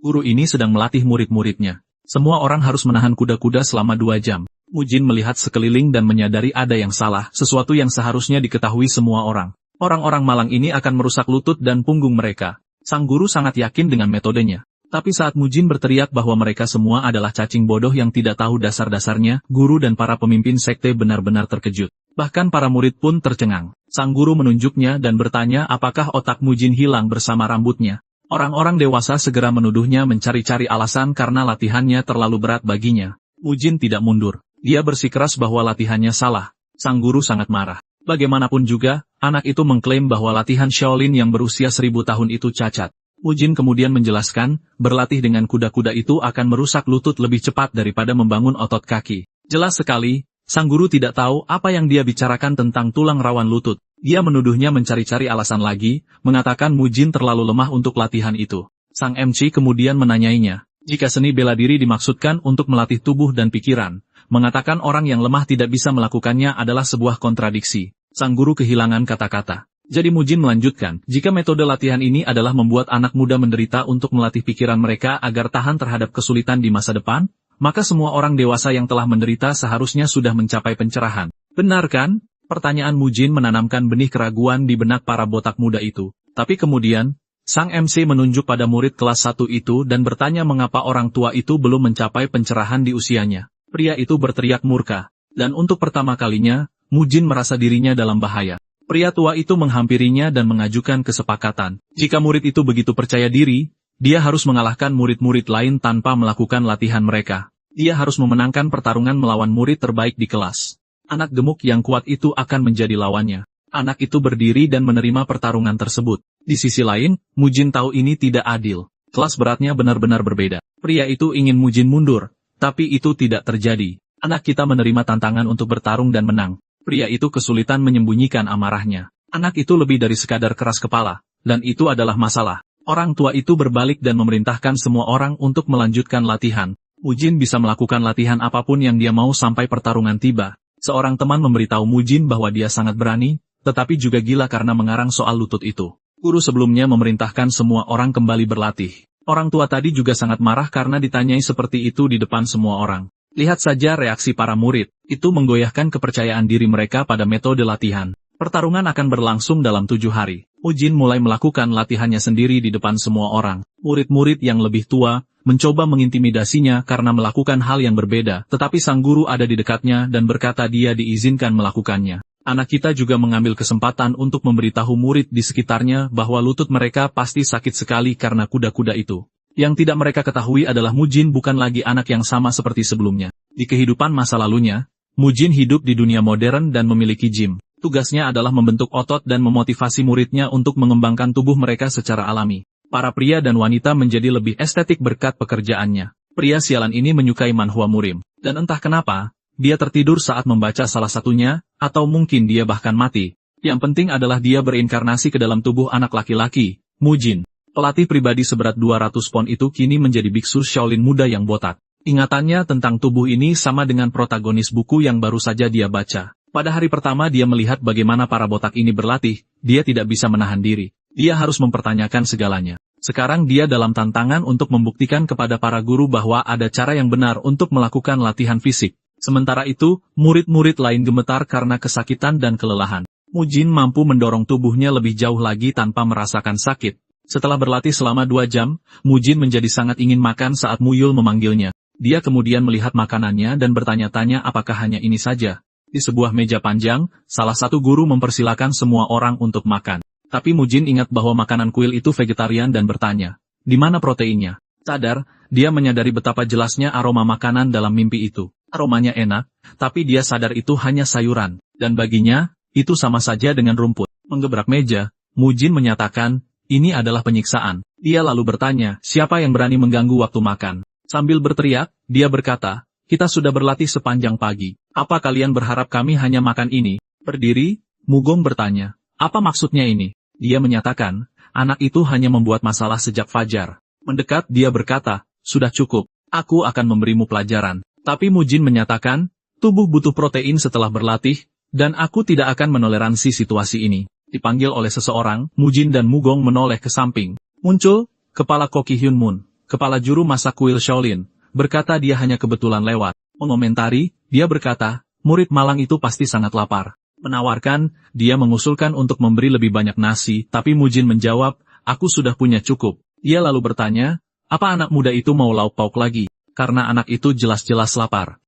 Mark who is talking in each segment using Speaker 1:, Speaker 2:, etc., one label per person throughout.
Speaker 1: Guru ini sedang melatih murid-muridnya. Semua orang harus menahan kuda-kuda selama 2 jam. Mujin melihat sekeliling dan menyadari ada yang salah, sesuatu yang seharusnya diketahui semua orang. Orang-orang malang ini akan merusak lutut dan punggung mereka. Sang guru sangat yakin dengan metodenya. Tapi saat Mujin berteriak bahwa mereka semua adalah cacing bodoh yang tidak tahu dasar-dasarnya, guru dan para pemimpin sekte benar-benar terkejut. Bahkan para murid pun tercengang. Sang guru menunjuknya dan bertanya apakah otak Mujin hilang bersama rambutnya. Orang-orang dewasa segera menuduhnya mencari-cari alasan karena latihannya terlalu berat baginya. Mujin tidak mundur. Dia bersikeras bahwa latihannya salah. Sang guru sangat marah. Bagaimanapun juga, anak itu mengklaim bahwa latihan Shaolin yang berusia 1000 tahun itu cacat. Mujin kemudian menjelaskan, berlatih dengan kuda-kuda itu akan merusak lutut lebih cepat daripada membangun otot kaki. Jelas sekali, sang guru tidak tahu apa yang dia bicarakan tentang tulang rawan lutut. Dia menuduhnya mencari-cari alasan lagi, mengatakan Mujin terlalu lemah untuk latihan itu. Sang MC kemudian menanyainya, jika seni bela diri dimaksudkan untuk melatih tubuh dan pikiran, mengatakan orang yang lemah tidak bisa melakukannya adalah sebuah kontradiksi. Sang guru kehilangan kata-kata. Jadi Mujin melanjutkan, jika metode latihan ini adalah membuat anak muda menderita untuk melatih pikiran mereka agar tahan terhadap kesulitan di masa depan, maka semua orang dewasa yang telah menderita seharusnya sudah mencapai pencerahan. Benar kan? Pertanyaan Mujin menanamkan benih keraguan di benak para botak muda itu. Tapi kemudian, sang MC menunjuk pada murid kelas 1 itu dan bertanya mengapa orang tua itu belum mencapai pencerahan di usianya. Pria itu berteriak murka, dan untuk pertama kalinya, Mujin merasa dirinya dalam bahaya. Pria tua itu menghampirinya dan mengajukan kesepakatan. Jika murid itu begitu percaya diri, dia harus mengalahkan murid-murid lain tanpa melakukan latihan mereka. Dia harus memenangkan pertarungan melawan murid terbaik di kelas. Anak gemuk yang kuat itu akan menjadi lawannya. Anak itu berdiri dan menerima pertarungan tersebut. Di sisi lain, Mujin tahu ini tidak adil. Kelas beratnya benar-benar berbeda. Pria itu ingin Mujin mundur. Tapi itu tidak terjadi. Anak kita menerima tantangan untuk bertarung dan menang. Pria itu kesulitan menyembunyikan amarahnya. Anak itu lebih dari sekadar keras kepala. Dan itu adalah masalah. Orang tua itu berbalik dan memerintahkan semua orang untuk melanjutkan latihan. Mujin bisa melakukan latihan apapun yang dia mau sampai pertarungan tiba. Seorang teman memberitahu Mujin bahwa dia sangat berani, tetapi juga gila karena mengarang soal lutut itu. Guru sebelumnya memerintahkan semua orang kembali berlatih. Orang tua tadi juga sangat marah karena ditanyai seperti itu di depan semua orang. Lihat saja reaksi para murid, itu menggoyahkan kepercayaan diri mereka pada metode latihan. Pertarungan akan berlangsung dalam 7 hari. Mujin mulai melakukan latihannya sendiri di depan semua orang. Murid-murid yang lebih tua, mencoba mengintimidasinya karena melakukan hal yang berbeda, tetapi sang guru ada di dekatnya dan berkata dia diizinkan melakukannya. Anak kita juga mengambil kesempatan untuk memberitahu murid di sekitarnya bahwa lutut mereka pasti sakit sekali karena kuda-kuda itu. Yang tidak mereka ketahui adalah Mujin bukan lagi anak yang sama seperti sebelumnya. Di kehidupan masa lalunya, Mujin hidup di dunia modern dan memiliki gym. Tugasnya adalah membentuk otot dan memotivasi muridnya untuk mengembangkan tubuh mereka secara alami. Para pria dan wanita menjadi lebih estetik berkat pekerjaannya. Pria sialan ini menyukai manhwa murim. Dan entah kenapa, dia tertidur saat membaca salah satunya, atau mungkin dia bahkan mati. Yang penting adalah dia berinkarnasi ke dalam tubuh anak laki-laki, Mujin. Pelatih pribadi seberat 200 pon itu kini menjadi biksu Shaolin muda yang botak. Ingatannya tentang tubuh ini sama dengan protagonis buku yang baru saja dia baca. Pada hari pertama dia melihat bagaimana para botak ini berlatih, dia tidak bisa menahan diri. Dia harus mempertanyakan segalanya. Sekarang dia dalam tantangan untuk membuktikan kepada para guru bahwa ada cara yang benar untuk melakukan latihan fisik. Sementara itu, murid-murid lain gemetar karena kesakitan dan kelelahan. Mujin mampu mendorong tubuhnya lebih jauh lagi tanpa merasakan sakit. Setelah berlatih selama 2 jam, Mujin menjadi sangat ingin makan saat Muyul memanggilnya. Dia kemudian melihat makanannya dan bertanya-tanya apakah hanya ini saja. Di sebuah meja panjang, salah satu guru mempersilakan semua orang untuk makan. Tapi Mujin ingat bahwa makanan kuil itu vegetarian dan bertanya, di mana proteinnya? Sadar, dia menyadari betapa jelasnya aroma makanan dalam mimpi itu. Aromanya enak, tapi dia sadar itu hanya sayuran, dan baginya, itu sama saja dengan rumput. Menggebrak meja, Mujin menyatakan, ini adalah penyiksaan. Dia lalu bertanya, siapa yang berani mengganggu waktu makan? Sambil berteriak, dia berkata, kita sudah berlatih sepanjang pagi. Apa kalian berharap kami hanya makan ini? Berdiri, Mugong bertanya, apa maksudnya ini? Dia menyatakan, anak itu hanya membuat masalah sejak fajar. Mendekat dia berkata, sudah cukup, aku akan memberimu pelajaran. Tapi Mujin menyatakan, tubuh butuh protein setelah berlatih, dan aku tidak akan menoleransi situasi ini. Dipanggil oleh seseorang, Mujin dan Mugong menoleh ke samping. Muncul, kepala Koki Hyun Moon. kepala juru masak kuil Shaolin, berkata dia hanya kebetulan lewat. Mengomentari, dia berkata, murid malang itu pasti sangat lapar. Menawarkan, dia mengusulkan untuk memberi lebih banyak nasi, tapi Mujin menjawab, aku sudah punya cukup. Dia lalu bertanya, apa anak muda itu mau lauk pauk lagi? Karena anak itu jelas-jelas lapar.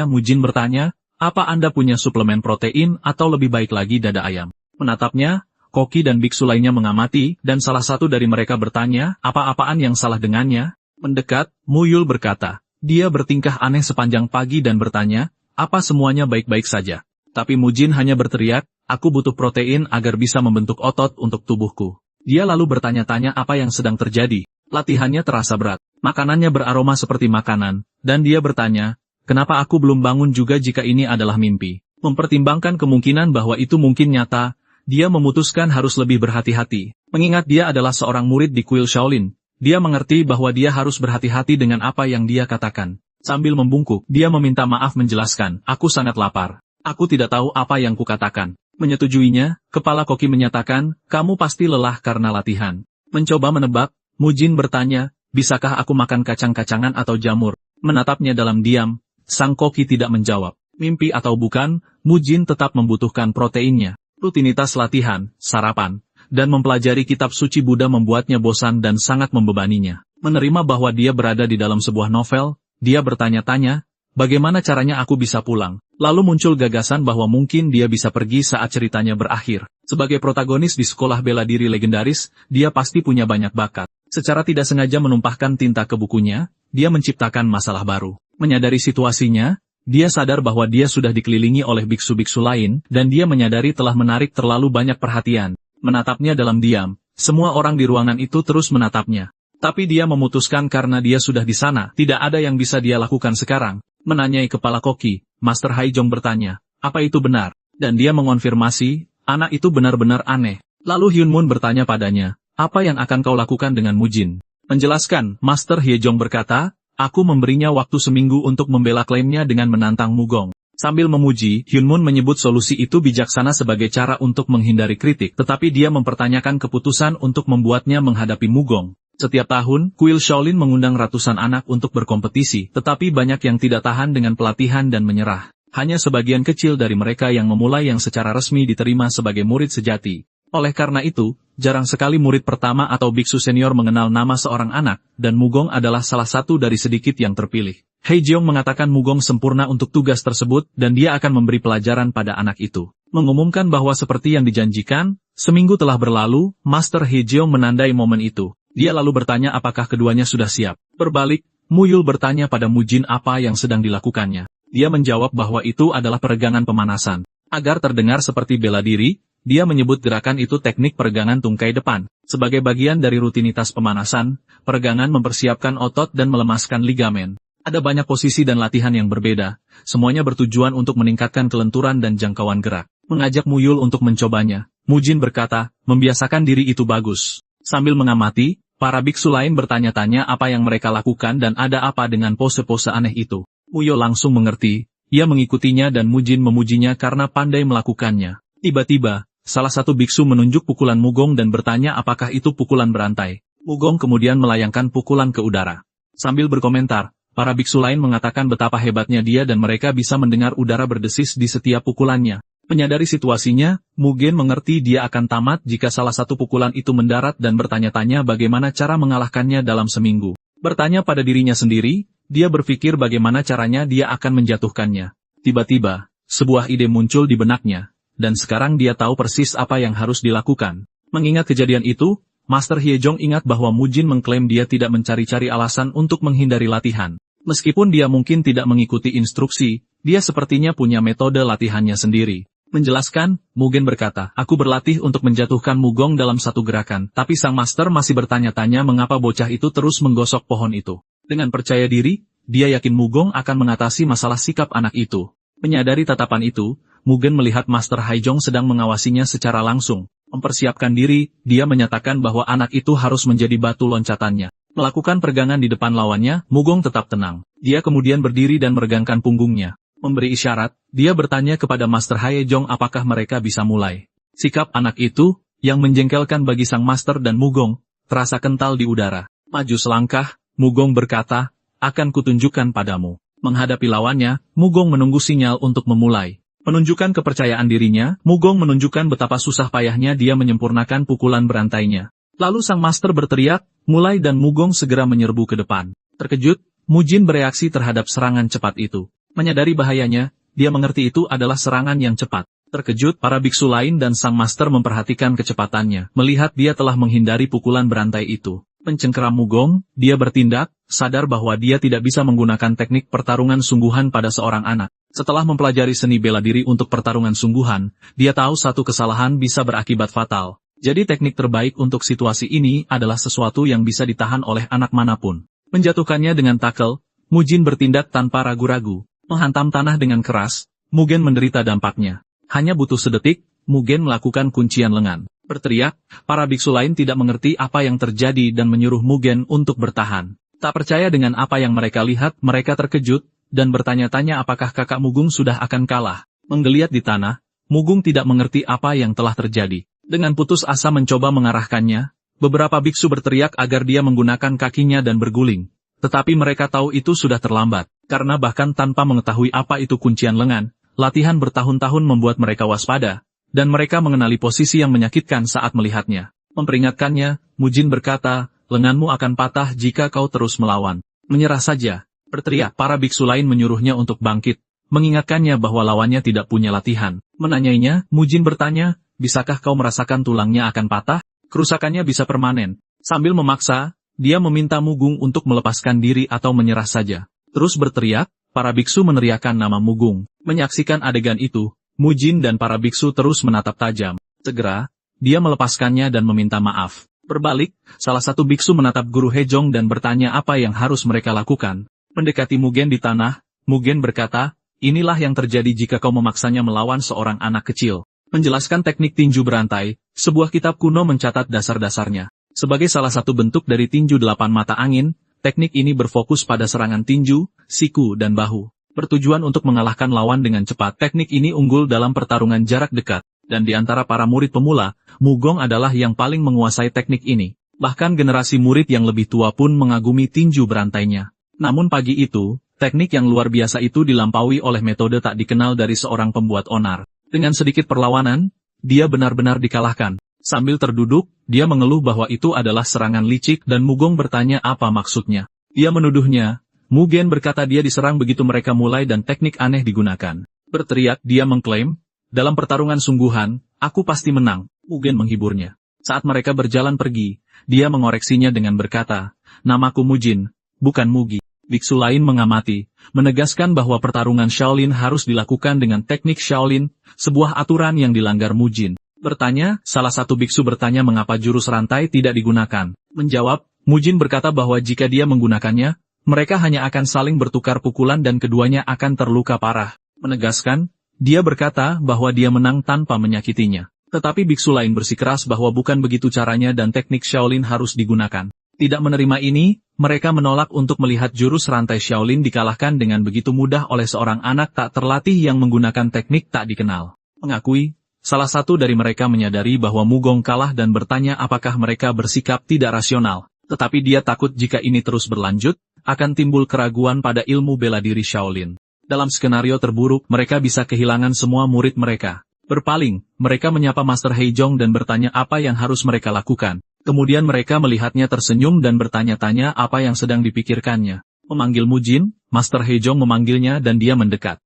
Speaker 1: Mujin bertanya, apa Anda punya suplemen protein atau lebih baik lagi dada ayam? Menatapnya, koki dan biksu lainnya mengamati, dan salah satu dari mereka bertanya, apa-apaan yang salah dengannya? Mendekat, Muyul berkata, dia bertingkah aneh sepanjang pagi dan bertanya, apa semuanya baik-baik saja? Tapi Mujin hanya berteriak, aku butuh protein agar bisa membentuk otot untuk tubuhku. Dia lalu bertanya-tanya apa yang sedang terjadi. Latihannya terasa berat. Makanannya beraroma seperti makanan, dan dia bertanya, kenapa aku belum bangun juga jika ini adalah mimpi? Mempertimbangkan kemungkinan bahwa itu mungkin nyata, dia memutuskan harus lebih berhati-hati. Mengingat dia adalah seorang murid di kuil Shaolin, dia mengerti bahwa dia harus berhati-hati dengan apa yang dia katakan. Sambil membungkuk, dia meminta maaf menjelaskan, aku sangat lapar. Aku tidak tahu apa yang kukatakan. Menyetujuinya, kepala koki menyatakan, kamu pasti lelah karena latihan. Mencoba menebak, Mujin bertanya, bisakah aku makan kacang-kacangan atau jamur? Menatapnya dalam diam, sang koki tidak menjawab. Mimpi atau bukan, Mujin tetap membutuhkan proteinnya. Rutinitas latihan, sarapan, dan mempelajari kitab suci Buddha membuatnya bosan dan sangat membebaninya. Menerima bahwa dia berada di dalam sebuah novel, dia bertanya-tanya, bagaimana caranya aku bisa pulang? Lalu muncul gagasan bahwa mungkin dia bisa pergi saat ceritanya berakhir. Sebagai protagonis di sekolah bela diri legendaris, dia pasti punya banyak bakat. Secara tidak sengaja menumpahkan tinta ke bukunya, dia menciptakan masalah baru. Menyadari situasinya, dia sadar bahwa dia sudah dikelilingi oleh biksu-biksu lain, dan dia menyadari telah menarik terlalu banyak perhatian. Menatapnya dalam diam, semua orang di ruangan itu terus menatapnya. Tapi dia memutuskan karena dia sudah di sana, tidak ada yang bisa dia lakukan sekarang. Menanyai kepala koki, Master Haijong bertanya, apa itu benar? Dan dia mengonfirmasi, anak itu benar-benar aneh. Lalu Hyun Moon bertanya padanya, apa yang akan kau lakukan dengan Mujin? Menjelaskan, Master Haijong berkata, aku memberinya waktu seminggu untuk membela klaimnya dengan menantang Mugong. Sambil memuji, Hyun Moon menyebut solusi itu bijaksana sebagai cara untuk menghindari kritik, tetapi dia mempertanyakan keputusan untuk membuatnya menghadapi Mugong. Setiap tahun, kuil Shaolin mengundang ratusan anak untuk berkompetisi, tetapi banyak yang tidak tahan dengan pelatihan dan menyerah. Hanya sebagian kecil dari mereka yang memulai yang secara resmi diterima sebagai murid sejati. Oleh karena itu, jarang sekali murid pertama atau biksu senior mengenal nama seorang anak, dan Mugong adalah salah satu dari sedikit yang terpilih. Haijong mengatakan Mugong sempurna untuk tugas tersebut, dan dia akan memberi pelajaran pada anak itu. Mengumumkan bahwa seperti yang dijanjikan, seminggu telah berlalu, Master Haijong menandai momen itu. Dia lalu bertanya apakah keduanya sudah siap. Berbalik, Muyul bertanya pada Mujin apa yang sedang dilakukannya. Dia menjawab bahwa itu adalah peregangan pemanasan. Agar terdengar seperti bela diri, dia menyebut gerakan itu teknik peregangan tungkai depan. Sebagai bagian dari rutinitas pemanasan, peregangan mempersiapkan otot dan melemaskan ligamen. Ada banyak posisi dan latihan yang berbeda, semuanya bertujuan untuk meningkatkan kelenturan dan jangkauan gerak. Mengajak Muyul untuk mencobanya, Mujin berkata, membiasakan diri itu bagus. Sambil mengamati, para biksu lain bertanya-tanya apa yang mereka lakukan dan ada apa dengan pose-pose aneh itu. Muyul langsung mengerti, ia mengikutinya dan Mujin memujinya karena pandai melakukannya. Tiba-tiba, salah satu biksu menunjuk pukulan Mugong dan bertanya apakah itu pukulan berantai. Mugong kemudian melayangkan pukulan ke udara. Sambil berkomentar, para biksu lain mengatakan betapa hebatnya dia dan mereka bisa mendengar udara berdesis di setiap pukulannya. Menyadari situasinya, Mugen mengerti dia akan tamat jika salah satu pukulan itu mendarat dan bertanya-tanya bagaimana cara mengalahkannya dalam seminggu. Bertanya pada dirinya sendiri, dia berpikir bagaimana caranya dia akan menjatuhkannya. Tiba-tiba, sebuah ide muncul di benaknya, dan sekarang dia tahu persis apa yang harus dilakukan. Mengingat kejadian itu, Master Haijong ingat bahwa Mujin mengklaim dia tidak mencari-cari alasan untuk menghindari latihan. Meskipun dia mungkin tidak mengikuti instruksi, dia sepertinya punya metode latihannya sendiri. Menjelaskan, Mugen berkata, aku berlatih untuk menjatuhkan Mugong dalam satu gerakan, tapi sang master masih bertanya-tanya mengapa bocah itu terus menggosok pohon itu. Dengan percaya diri, dia yakin Mugong akan mengatasi masalah sikap anak itu. Menyadari tatapan itu, Mugen melihat Master Haijong sedang mengawasinya secara langsung. Mempersiapkan diri, dia menyatakan bahwa anak itu harus menjadi batu loncatannya. Melakukan peregangan di depan lawannya, Mugong tetap tenang. Dia kemudian berdiri dan meregangkan punggungnya. Memberi isyarat, dia bertanya kepada Master Haijong apakah mereka bisa mulai. Sikap anak itu, yang menjengkelkan bagi sang master dan Mugong, terasa kental di udara. Maju selangkah, Mugong berkata, akan kutunjukkan padamu. Menghadapi lawannya, Mugong menunggu sinyal untuk memulai. Menunjukkan kepercayaan dirinya, Mugong menunjukkan betapa susah payahnya dia menyempurnakan pukulan berantainya. Lalu sang master berteriak, mulai dan Mugong segera menyerbu ke depan. Terkejut, Mujin bereaksi terhadap serangan cepat itu. Menyadari bahayanya, dia mengerti itu adalah serangan yang cepat. Terkejut, para biksu lain dan sang master memperhatikan kecepatannya, melihat dia telah menghindari pukulan berantai itu. Mencengkeram Mugong, dia bertindak, sadar bahwa dia tidak bisa menggunakan teknik pertarungan sungguhan pada seorang anak. Setelah mempelajari seni bela diri untuk pertarungan sungguhan, dia tahu satu kesalahan bisa berakibat fatal. Jadi teknik terbaik untuk situasi ini adalah sesuatu yang bisa ditahan oleh anak manapun. Menjatuhkannya dengan tackle, Mujin bertindak tanpa ragu-ragu. Menghantam tanah dengan keras, Mugen menderita dampaknya. Hanya butuh sedetik, Mugen melakukan kuncian lengan. Berteriak, para biksu lain tidak mengerti apa yang terjadi dan menyuruh Mugen untuk bertahan. Tak percaya dengan apa yang mereka lihat, mereka terkejut, dan bertanya-tanya apakah kakak Mugung sudah akan kalah. Menggeliat di tanah, Mugung tidak mengerti apa yang telah terjadi. Dengan putus asa mencoba mengarahkannya, beberapa biksu berteriak agar dia menggunakan kakinya dan berguling. Tetapi mereka tahu itu sudah terlambat, karena bahkan tanpa mengetahui apa itu kuncian lengan, latihan bertahun-tahun membuat mereka waspada, dan mereka mengenali posisi yang menyakitkan saat melihatnya. Memperingatkannya, Mujin berkata, lenganmu akan patah jika kau terus melawan. Menyerah saja. Berteriak, para biksu lain menyuruhnya untuk bangkit, mengingatkannya bahwa lawannya tidak punya latihan. Menanyainya, Mujin bertanya, bisakah kau merasakan tulangnya akan patah? Kerusakannya bisa permanen. Sambil memaksa, dia meminta Mugung untuk melepaskan diri atau menyerah saja. Terus berteriak, para biksu meneriakkan nama Mugung. Menyaksikan adegan itu, Mujin dan para biksu terus menatap tajam. Segera, dia melepaskannya dan meminta maaf. Berbalik, salah satu biksu menatap Guru Hejong dan bertanya apa yang harus mereka lakukan. Mendekati Mugen di tanah, Mugen berkata, inilah yang terjadi jika kau memaksanya melawan seorang anak kecil. Menjelaskan teknik tinju berantai, sebuah kitab kuno mencatat dasar-dasarnya. Sebagai salah satu bentuk dari tinju 8 mata angin, teknik ini berfokus pada serangan tinju, siku dan bahu. Bertujuan untuk mengalahkan lawan dengan cepat. Teknik ini unggul dalam pertarungan jarak dekat, dan di antara para murid pemula, Mugong adalah yang paling menguasai teknik ini. Bahkan generasi murid yang lebih tua pun mengagumi tinju berantainya. Namun pagi itu, teknik yang luar biasa itu dilampaui oleh metode tak dikenal dari seorang pembuat onar. Dengan sedikit perlawanan, dia benar-benar dikalahkan. Sambil terduduk, dia mengeluh bahwa itu adalah serangan licik dan Mugong bertanya apa maksudnya. Dia menuduhnya. Mugen berkata dia diserang begitu mereka mulai dan teknik aneh digunakan. Berteriak, dia mengklaim, dalam pertarungan sungguhan, aku pasti menang. Mugen menghiburnya. Saat mereka berjalan pergi, dia mengoreksinya dengan berkata, namaku Mujin, bukan Mugi. Biksu lain mengamati, menegaskan bahwa pertarungan Shaolin harus dilakukan dengan teknik Shaolin, sebuah aturan yang dilanggar Mujin. Bertanya, salah satu biksu bertanya mengapa jurus rantai tidak digunakan. Menjawab, Mujin berkata bahwa jika dia menggunakannya, mereka hanya akan saling bertukar pukulan dan keduanya akan terluka parah. Menegaskan, dia berkata bahwa dia menang tanpa menyakitinya. Tetapi biksu lain bersikeras bahwa bukan begitu caranya dan teknik Shaolin harus digunakan. Tidak menerima ini, mereka menolak untuk melihat jurus rantai Shaolin dikalahkan dengan begitu mudah oleh seorang anak tak terlatih yang menggunakan teknik tak dikenal. Mengakui, salah satu dari mereka menyadari bahwa Mugong kalah dan bertanya apakah mereka bersikap tidak rasional. Tetapi dia takut jika ini terus berlanjut, akan timbul keraguan pada ilmu bela diri Shaolin. Dalam skenario terburuk, mereka bisa kehilangan semua murid mereka. Berpaling, mereka menyapa Master Heijong dan bertanya apa yang harus mereka lakukan. Kemudian mereka melihatnya tersenyum dan bertanya-tanya apa yang sedang dipikirkannya. Memanggil Mujin, Master Heijong memanggilnya dan dia mendekat.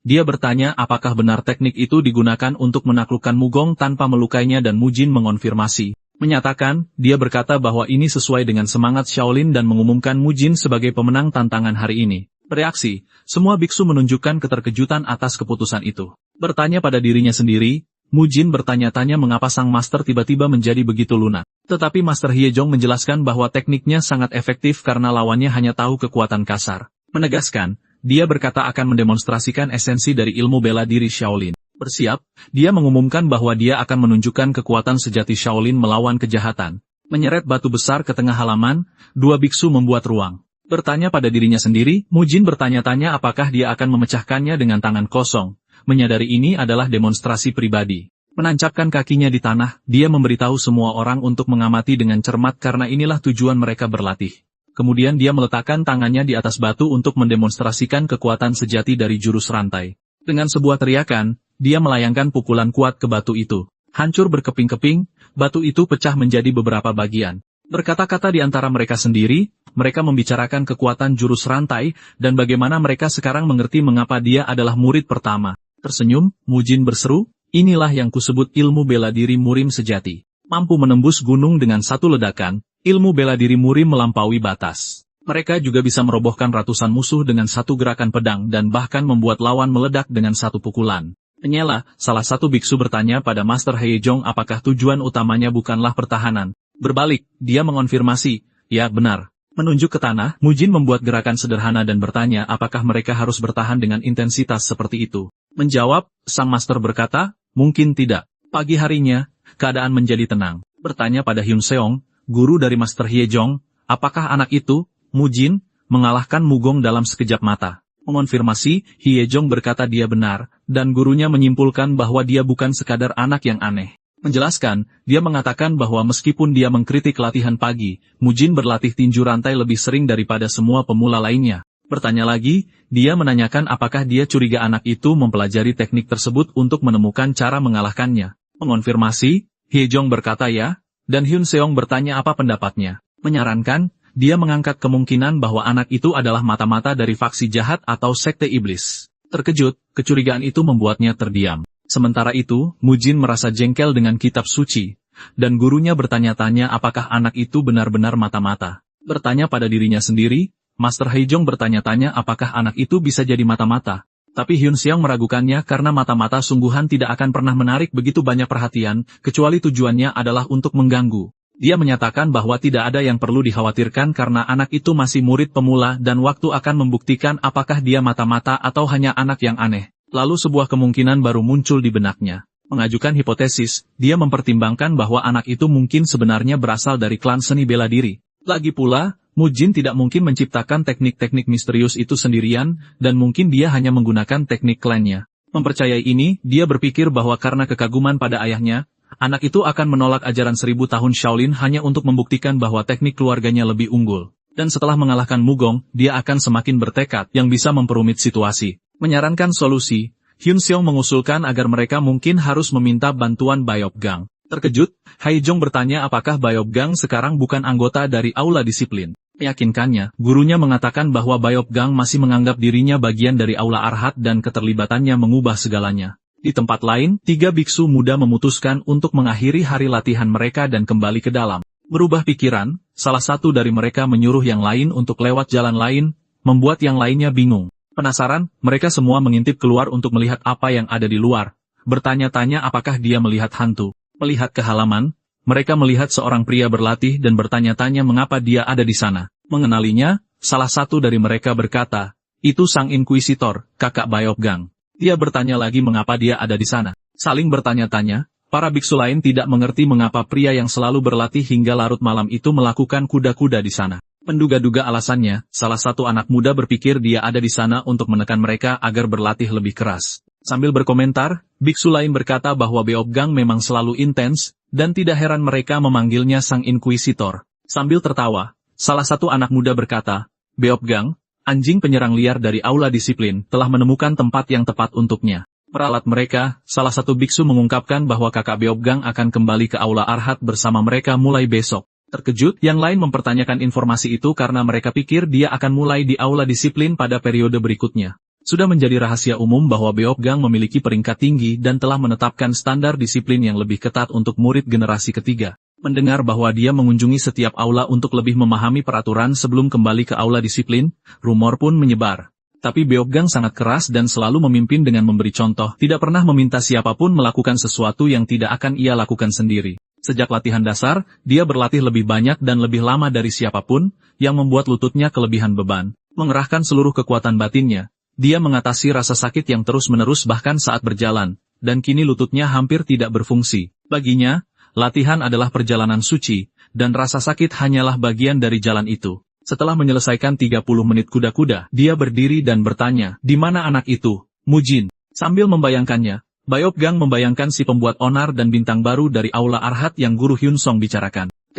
Speaker 1: Dia bertanya apakah benar teknik itu digunakan untuk menaklukkan Mugong tanpa melukainya dan Mujin mengonfirmasi. Menyatakan, dia berkata bahwa ini sesuai dengan semangat Shaolin dan mengumumkan Mujin sebagai pemenang tantangan hari ini. Bereaksi, semua biksu menunjukkan keterkejutan atas keputusan itu. Bertanya pada dirinya sendiri, Mujin bertanya-tanya mengapa sang master tiba-tiba menjadi begitu lunak. Tetapi Master Heijong menjelaskan bahwa tekniknya sangat efektif karena lawannya hanya tahu kekuatan kasar. Menegaskan, dia berkata akan mendemonstrasikan esensi dari ilmu bela diri Shaolin. Bersiap, dia mengumumkan bahwa dia akan menunjukkan kekuatan sejati Shaolin melawan kejahatan. Menyeret batu besar ke tengah halaman, dua biksu membuat ruang. Bertanya pada dirinya sendiri, Mujin bertanya-tanya apakah dia akan memecahkannya dengan tangan kosong. Menyadari ini adalah demonstrasi pribadi. Menancapkan kakinya di tanah, dia memberitahu semua orang untuk mengamati dengan cermat karena inilah tujuan mereka berlatih. Kemudian dia meletakkan tangannya di atas batu untuk mendemonstrasikan kekuatan sejati dari jurus rantai. Dengan sebuah teriakan, dia melayangkan pukulan kuat ke batu itu. Hancur berkeping-keping, batu itu pecah menjadi beberapa bagian. Berkata-kata di antara mereka sendiri, mereka membicarakan kekuatan jurus rantai, dan bagaimana mereka sekarang mengerti mengapa dia adalah murid pertama. Tersenyum, Mujin berseru, inilah yang kusebut ilmu bela diri murim sejati. Mampu menembus gunung dengan satu ledakan, ilmu bela diri murim melampaui batas. Mereka juga bisa merobohkan ratusan musuh dengan satu gerakan pedang dan bahkan membuat lawan meledak dengan satu pukulan. Menyela, salah satu biksu bertanya pada Master Heijong apakah tujuan utamanya bukanlah pertahanan. Berbalik, dia mengonfirmasi, ya benar. Menunjuk ke tanah, Mujin membuat gerakan sederhana dan bertanya apakah mereka harus bertahan dengan intensitas seperti itu. Menjawab, sang Master berkata, mungkin tidak. Pagi harinya, keadaan menjadi tenang. Bertanya pada Hyun Seong, guru dari Master Heijong, apakah anak itu, Mujin, mengalahkan Mugong dalam sekejap mata. Mengonfirmasi, Heijong berkata dia benar, dan gurunya menyimpulkan bahwa dia bukan sekadar anak yang aneh. Menjelaskan, dia mengatakan bahwa meskipun dia mengkritik latihan pagi, Mujin berlatih tinju rantai lebih sering daripada semua pemula lainnya. Bertanya lagi, dia menanyakan apakah dia curiga anak itu mempelajari teknik tersebut untuk menemukan cara mengalahkannya. Mengonfirmasi, Heijong berkata ya, dan Hyun Seong bertanya apa pendapatnya. Menyarankan, dia mengangkat kemungkinan bahwa anak itu adalah mata-mata dari faksi jahat atau sekte iblis. Terkejut, kecurigaan itu membuatnya terdiam. Sementara itu, Mujin merasa jengkel dengan kitab suci, dan gurunya bertanya-tanya apakah anak itu benar-benar mata-mata. Bertanya pada dirinya sendiri, Master Heijong bertanya-tanya apakah anak itu bisa jadi mata-mata. Tapi Hyun Seong meragukannya karena mata-mata sungguhan tidak akan pernah menarik begitu banyak perhatian, kecuali tujuannya adalah untuk mengganggu. Dia menyatakan bahwa tidak ada yang perlu dikhawatirkan karena anak itu masih murid pemula dan waktu akan membuktikan apakah dia mata-mata atau hanya anak yang aneh. Lalu sebuah kemungkinan baru muncul di benaknya. Mengajukan hipotesis, dia mempertimbangkan bahwa anak itu mungkin sebenarnya berasal dari klan seni bela diri. Lagi pula, Mujin tidak mungkin menciptakan teknik-teknik misterius itu sendirian, dan mungkin dia hanya menggunakan teknik klannya. Mempercayai ini, dia berpikir bahwa karena kekaguman pada ayahnya, anak itu akan menolak ajaran 1000 tahun Shaolin hanya untuk membuktikan bahwa teknik keluarganya lebih unggul. Dan setelah mengalahkan Mugong, dia akan semakin bertekad yang bisa memperumit situasi. Menyarankan solusi, Hyun Seong mengusulkan agar mereka mungkin harus meminta bantuan Bayopgang. Terkejut, Heijong bertanya apakah Bayopgang sekarang bukan anggota dari aula disiplin. Meyakinkannya, gurunya mengatakan bahwa Bayopgang masih menganggap dirinya bagian dari aula Arhat dan keterlibatannya mengubah segalanya. Di tempat lain, 3 biksu muda memutuskan untuk mengakhiri hari latihan mereka dan kembali ke dalam. Berubah pikiran, salah satu dari mereka menyuruh yang lain untuk lewat jalan lain, membuat yang lainnya bingung. Penasaran, mereka semua mengintip keluar untuk melihat apa yang ada di luar. Bertanya-tanya apakah dia melihat hantu. Melihat ke halaman, mereka melihat seorang pria berlatih dan bertanya-tanya mengapa dia ada di sana. Mengenalinya, salah satu dari mereka berkata, itu Sang Inkuisitor, kakak Bayopgang. Dia bertanya lagi mengapa dia ada di sana. Saling bertanya-tanya, para biksu lain tidak mengerti mengapa pria yang selalu berlatih hingga larut malam itu melakukan kuda-kuda di sana. Menduga-duga alasannya, salah satu anak muda berpikir dia ada di sana untuk menekan mereka agar berlatih lebih keras. Sambil berkomentar, biksu lain berkata bahwa Beopgang memang selalu intens, dan tidak heran mereka memanggilnya Sang Inkuisitor. Sambil tertawa, salah satu anak muda berkata, Beopgang, anjing penyerang liar dari aula disiplin, telah menemukan tempat yang tepat untuknya. Meralat mereka, salah satu biksu mengungkapkan bahwa kakak Beopgang akan kembali ke aula Arhat bersama mereka mulai besok. Terkejut, yang lain mempertanyakan informasi itu karena mereka pikir dia akan mulai di aula disiplin pada periode berikutnya. Sudah menjadi rahasia umum bahwa Beopgang memiliki peringkat tinggi dan telah menetapkan standar disiplin yang lebih ketat untuk murid generasi ketiga. Mendengar bahwa dia mengunjungi setiap aula untuk lebih memahami peraturan sebelum kembali ke aula disiplin, rumor pun menyebar. Tapi Beopgang sangat keras dan selalu memimpin dengan memberi contoh, tidak pernah meminta siapapun melakukan sesuatu yang tidak akan ia lakukan sendiri. Sejak latihan dasar, dia berlatih lebih banyak dan lebih lama dari siapapun, yang membuat lututnya kelebihan beban. Mengerahkan seluruh kekuatan batinnya, dia mengatasi rasa sakit yang terus-menerus bahkan saat berjalan, dan kini lututnya hampir tidak berfungsi. Baginya, latihan adalah perjalanan suci, dan rasa sakit hanyalah bagian dari jalan itu. Setelah menyelesaikan 30 menit kuda-kuda, dia berdiri dan bertanya, di mana anak itu, Mujin? Sambil membayangkannya, Bayopgang membayangkan si pembuat onar dan bintang baru dari aula Arhat yang guru Hyun Song bicarakan.